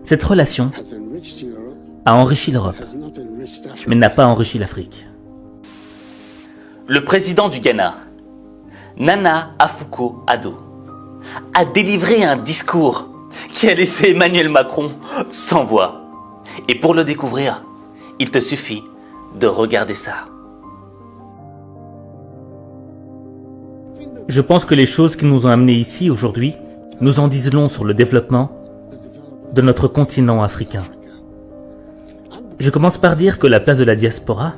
Cette relation a enrichi l'Europe, mais n'a pas enrichi l'Afrique. Le président du Ghana, Nana Akufo-Addo, a délivré un discours qui a laissé Emmanuel Macron sans voix. Et pour le découvrir, il te suffit de regarder ça. Je pense que les choses qui nous ont amenés ici aujourd'hui nous en disent long sur le développement de notre continent africain. Je commence par dire que la place de la diaspora,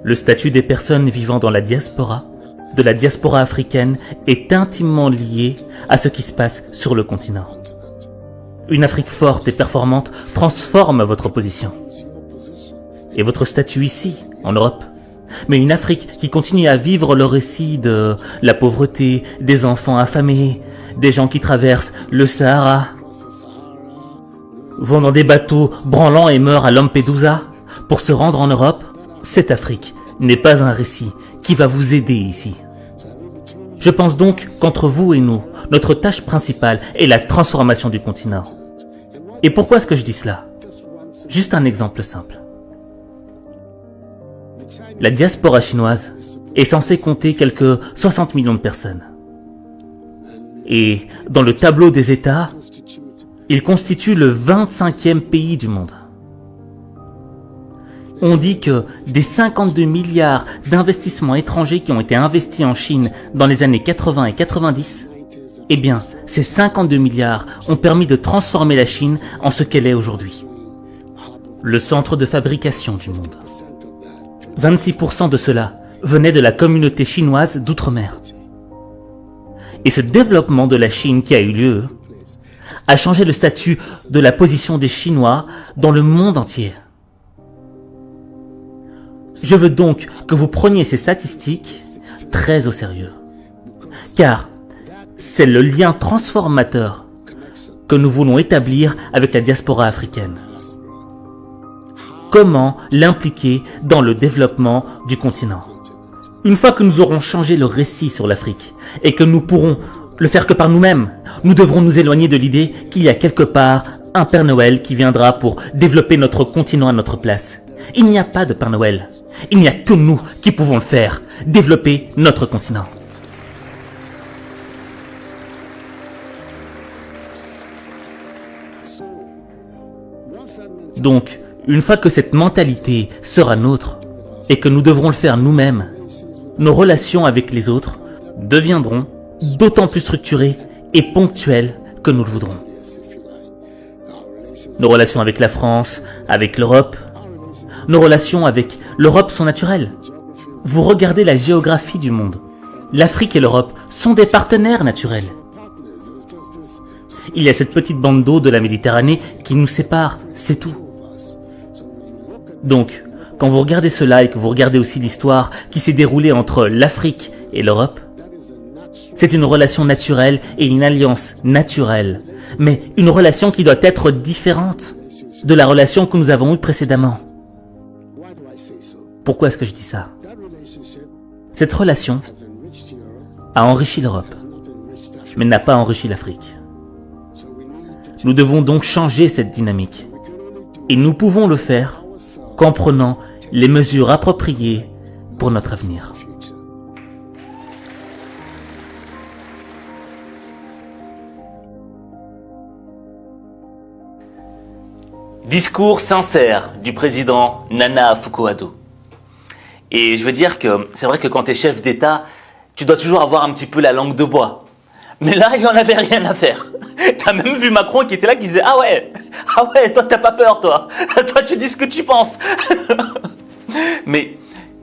le statut des personnes vivant dans la diaspora, de la diaspora africaine, est intimement lié à ce qui se passe sur le continent. Une Afrique forte et performante transforme votre position et votre statut ici, en Europe. Mais une Afrique qui continue à vivre le récit de la pauvreté, des enfants affamés, des gens qui traversent le Sahara, vont dans des bateaux branlants et meurent à Lampedusa pour se rendre en Europe, cette Afrique n'est pas un récit qui va vous aider ici. Je pense donc qu'entre vous et nous, notre tâche principale est la transformation du continent. Et pourquoi est-ce que je dis cela? Juste un exemple simple. La diaspora chinoise est censée compter quelques 60 millions de personnes. Et dans le tableau des États, il constitue le 25e pays du monde. On dit que des 52 milliards d'investissements étrangers qui ont été investis en Chine dans les années 80 et 90, eh bien, ces 52 milliards ont permis de transformer la Chine en ce qu'elle est aujourd'hui. Le centre de fabrication du monde. 26% de cela venait de la communauté chinoise d'outre-mer. Et ce développement de la Chine qui a eu lieu a changé le statut de la position des Chinois dans le monde entier. Je veux donc que vous preniez ces statistiques très au sérieux, car c'est le lien transformateur que nous voulons établir avec la diaspora africaine. Comment l'impliquer dans le développement du continent? Une fois que nous aurons changé le récit sur l'Afrique et que nous pourrons le faire que par nous-mêmes, nous devrons nous éloigner de l'idée qu'il y a quelque part un Père Noël qui viendra pour développer notre continent à notre place. Il n'y a pas de Père Noël. Il n'y a que nous qui pouvons le faire, développer notre continent. Donc, une fois que cette mentalité sera nôtre et que nous devrons le faire nous-mêmes, nos relations avec les autres deviendront d'autant plus structurées et ponctuelles que nous le voudrons. Nos relations avec la France, avec l'Europe, nos relations avec l'Europe sont naturelles. Vous regardez la géographie du monde. L'Afrique et l'Europe sont des partenaires naturels. Il y a cette petite bande d'eau de la Méditerranée qui nous sépare, c'est tout. Donc, quand vous regardez cela et que vous regardez aussi l'histoire qui s'est déroulée entre l'Afrique et l'Europe, c'est une relation naturelle et une alliance naturelle, mais une relation qui doit être différente de la relation que nous avons eue précédemment. Pourquoi est-ce que je dis ça? Cette relation a enrichi l'Europe, mais n'a pas enrichi l'Afrique. Nous devons donc changer cette dynamique, et nous pouvons le faire qu'en prenant les mesures appropriées pour notre avenir. Discours sincère du président Nana Akufo-Addo. Et je veux dire que c'est vrai que quand tu es chef d'État, tu dois toujours avoir un petit peu la langue de bois. Mais là, il n'en avait rien à faire. T'as même vu Macron qui était là, qui disait « Ah ouais, toi t'as pas peur, toi. Toi tu dis ce que tu penses. » Mais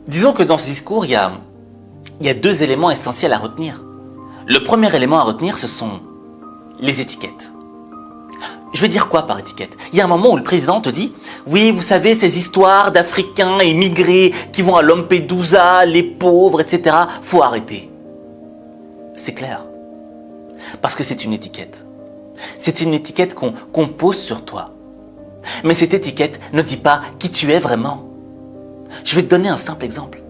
disons que dans ce discours, il y a deux éléments essentiels à retenir. Le premier élément à retenir, ce sont les étiquettes. Je veux dire quoi par étiquette? Il y a un moment où le président te dit « Oui, vous savez, ces histoires d'Africains émigrés qui vont à Lampedusa, les pauvres, etc. Faut arrêter. » C'est clair. Parce que c'est une étiquette. C'est une étiquette qu'on pose sur toi. Mais cette étiquette ne dit pas qui tu es vraiment. Je vais te donner un simple exemple.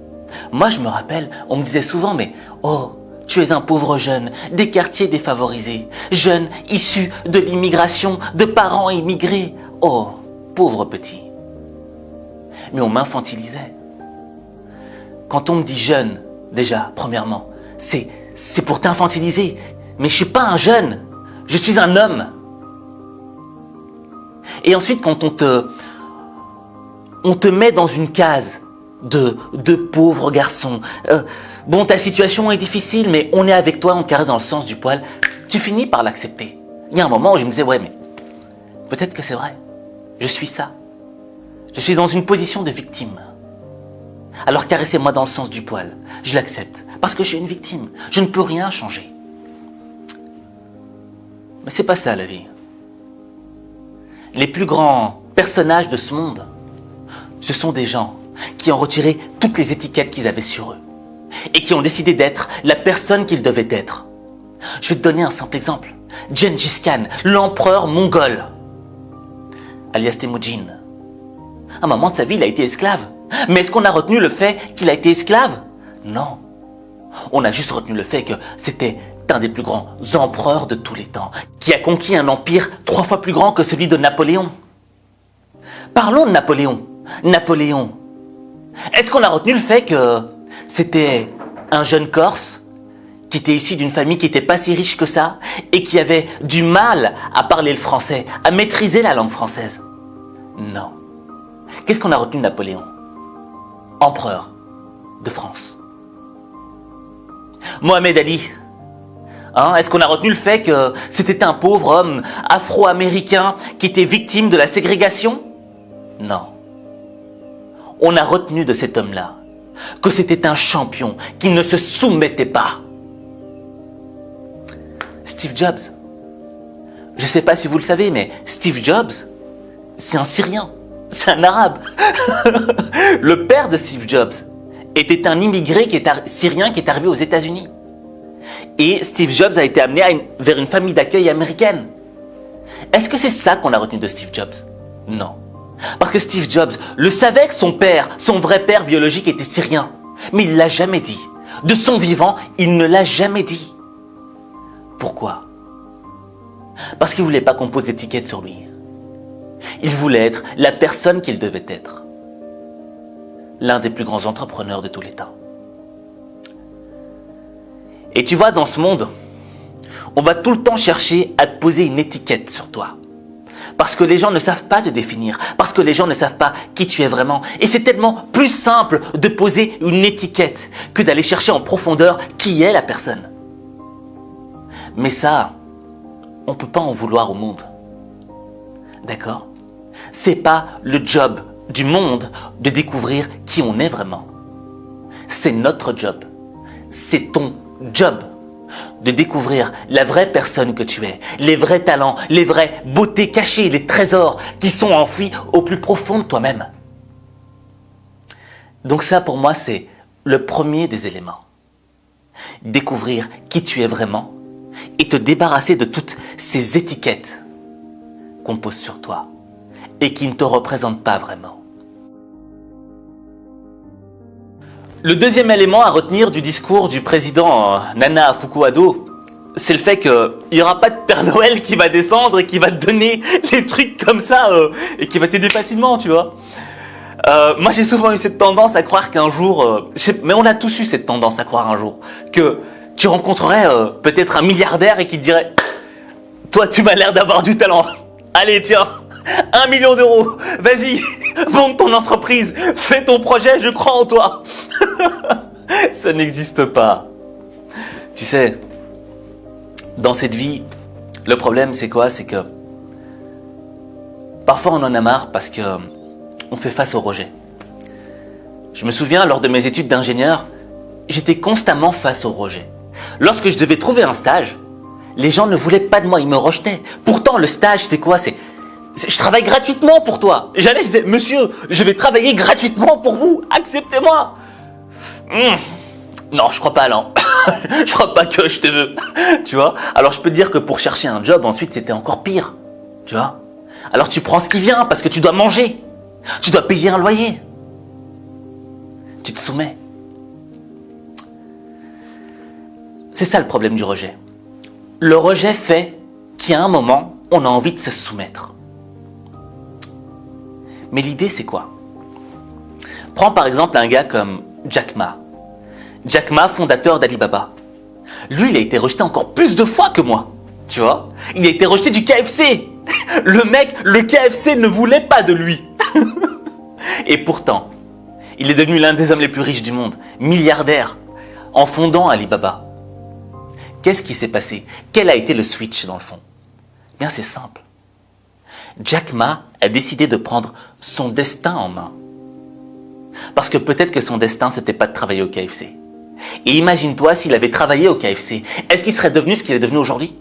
Moi, je me rappelle, on me disait souvent « Mais oh, Tu es un pauvre jeune des quartiers défavorisés, jeune issu de l'immigration, de parents immigrés. Oh, pauvre petit. Mais on m'infantilisait. Quand on me dit jeune, déjà, premièrement, c'est pour t'infantiliser. Mais je suis pas un jeune, je suis un homme. Et ensuite, quand on te met dans une case de pauvre garçon, bon, ta situation est difficile, mais on est avec toi, on te caresse dans le sens du poil, tu finis par l'accepter. Il y a un moment où je me disais, ouais, mais peut-être que c'est vrai, je suis ça. Je suis dans une position de victime. Alors caressez-moi dans le sens du poil, je l'accepte, parce que je suis une victime, je ne peux rien changer. Mais c'est pas ça la vie. Les plus grands personnages de ce monde, ce sont des gens qui ont retiré toutes les étiquettes qu'ils avaient sur eux et qui ont décidé d'être la personne qu'ils devaient être. Je vais te donner un simple exemple. Gengis Khan, l'empereur mongol, alias Temujin. À un moment de sa vie, il a été esclave. Mais est-ce qu'on a retenu le fait qu'il a été esclave? Non. On a juste retenu le fait que c'était un des plus grands empereurs de tous les temps, qui a conquis un empire 3 fois plus grand que celui de Napoléon. Parlons de Napoléon. Napoléon. Est-ce qu'on a retenu le fait que c'était un jeune Corse qui était issu d'une famille qui n'était pas si riche que ça et qui avait du mal à parler le français, à maîtriser la langue française? Non. Qu'est-ce qu'on a retenu de Napoléon? Empereur de France. Mohamed Ali. Est-ce qu'on a retenu le fait que c'était un pauvre homme afro-américain qui était victime de la ségrégation? Non. On a retenu de cet homme-là que c'était un champion qui ne se soumettait pas. Steve Jobs. Je ne sais pas si vous le savez, mais Steve Jobs, c'est un Syrien, c'est un Arabe. Le père de Steve Jobs était un immigré syrien qui est arrivé aux États-Unis. Et Steve Jobs a été amené vers une famille d'accueil américaine. Est-ce que c'est ça qu'on a retenu de Steve Jobs? Non. Parce que Steve Jobs le savait que son père, son vrai père biologique était syrien. Mais il ne l'a jamais dit. De son vivant, il ne l'a jamais dit. Pourquoi? Parce qu'il ne voulait pas qu'on pose d'étiquette sur lui. Il voulait être la personne qu'il devait être. L'un des plus grands entrepreneurs de tous les temps. Et tu vois, dans ce monde, on va tout le temps chercher à te poser une étiquette sur toi. Parce que les gens ne savent pas te définir, parce que les gens ne savent pas qui tu es vraiment. Et c'est tellement plus simple de poser une étiquette que d'aller chercher en profondeur qui est la personne. Mais ça, on ne peut pas en vouloir au monde. D'accord? C'est pas le job du monde de découvrir qui on est vraiment. C'est notre job. C'est ton job de découvrir la vraie personne que tu es, les vrais talents, les vraies beautés cachées, les trésors qui sont enfouis au plus profond de toi-même. Donc ça, pour moi, c'est le premier des éléments. Découvrir qui tu es vraiment et te débarrasser de toutes ces étiquettes qu'on pose sur toi et qui ne te représentent pas vraiment. Le deuxième élément à retenir du discours du président Nana Akufo-Addo, c'est le fait qu'il n'y aura pas de Père Noël qui va descendre et qui va te donner les trucs comme ça et qui va t'aider facilement, tu vois. Moi, j'ai souvent eu cette tendance à croire qu'un jour, mais on a tous eu cette tendance à croire un jour, que tu rencontrerais peut-être un milliardaire et qui te dirait « Toi, tu m'as l'air d'avoir du talent. Allez, tiens, 1 million d'euros. Vas-y, monte ton entreprise, fais ton projet, je crois en toi. » Ça n'existe pas. Tu sais, dans cette vie, le problème c'est quoi? C'est que parfois on en a marre parce que on fait face au rejet. Je me souviens, lors de mes études d'ingénieur, j'étais constamment face au rejet. Lorsque je devais trouver un stage, les gens ne voulaient pas de moi, ils me rejetaient. Pourtant, le stage, c'est quoi? Je travaille gratuitement pour toi. Je disais, monsieur, je vais travailler gratuitement pour vous, acceptez-moi. Non, je crois pas, non. Je crois pas que je te veux. Tu vois? Alors, je peux te dire que pour chercher un job, ensuite, c'était encore pire. Tu vois? Alors, tu prends ce qui vient parce que tu dois manger. Tu dois payer un loyer. Tu te soumets. c'est ça le problème du rejet. Le rejet fait qu'à un moment, on a envie de se soumettre. Mais l'idée, c'est quoi? Prends par exemple un gars comme Jack Ma. Jack Ma, fondateur d'Alibaba. Lui, il a été rejeté encore plus de fois que moi. Tu vois? Il a été rejeté du KFC. Le mec, le KFC ne voulait pas de lui. Et pourtant, il est devenu l'un des hommes les plus riches du monde, milliardaire, en fondant Alibaba. Qu'est-ce qui s'est passé? Quel a été le switch dans le fond? Bien, c'est simple. Jack Ma a décidé de prendre son destin en main. Parce que peut-être que son destin, c'était pas de travailler au KFC. Et imagine-toi s'il avait travaillé au KFC. Est-ce qu'il serait devenu ce qu'il est devenu aujourd'hui?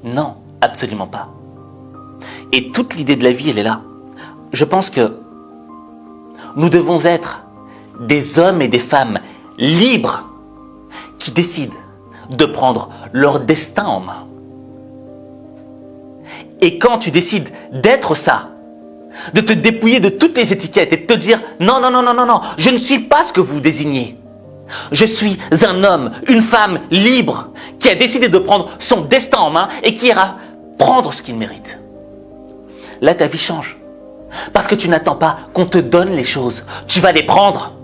Non, absolument pas. Et toute l'idée de la vie, elle est là. Je pense que nous devons être des hommes et des femmes libres qui décident de prendre leur destin en main. Et quand tu décides d'être ça, de te dépouiller de toutes les étiquettes et de te dire non, non, non, non, non, non, je ne suis pas ce que vous désignez. Je suis un homme, une femme libre qui a décidé de prendre son destin en main et qui ira prendre ce qu'il mérite. Là, ta vie change. Parce que tu n'attends pas qu'on te donne les choses. Tu vas les prendre.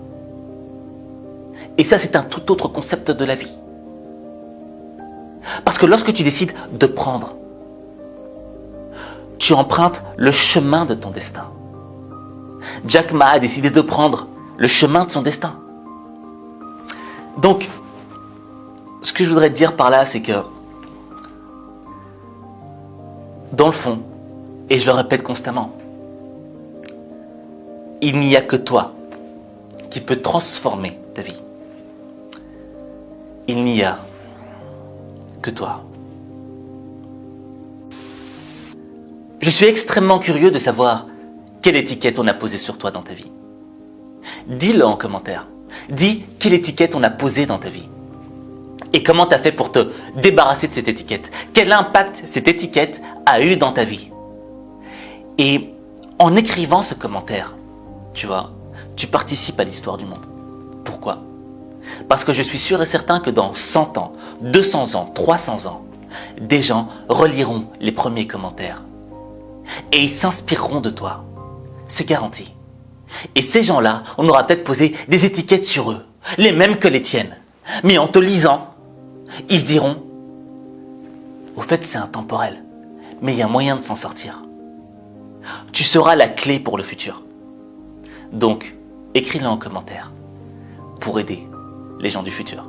Et ça, c'est un tout autre concept de la vie. Parce que lorsque tu décides de prendre, tu empruntes le chemin de ton destin. Jack Ma a décidé de prendre le chemin de son destin. Donc, ce que je voudrais te dire par là, c'est que, dans le fond, et je le répète constamment, il n'y a que toi qui peux transformer ta vie. Il n'y a que toi. Je suis extrêmement curieux de savoir quelle étiquette on a posée sur toi dans ta vie. Dis-le en commentaire. Dis quelle étiquette on a posée dans ta vie. Et comment tu as fait pour te débarrasser de cette étiquette? Quel impact cette étiquette a eu dans ta vie? Et en écrivant ce commentaire, tu vois, tu participes à l'histoire du monde. Pourquoi? Parce que je suis sûr et certain que dans 100 ans, 200 ans, 300 ans, des gens reliront les premiers commentaires. Et ils s'inspireront de toi. C'est garanti. Et ces gens-là, on aura peut-être posé des étiquettes sur eux, les mêmes que les tiennes. Mais en te lisant, ils se diront, au fait c'est intemporel, mais il y a moyen de s'en sortir. Tu seras la clé pour le futur. Donc, écris-le en commentaire pour aider les gens du futur.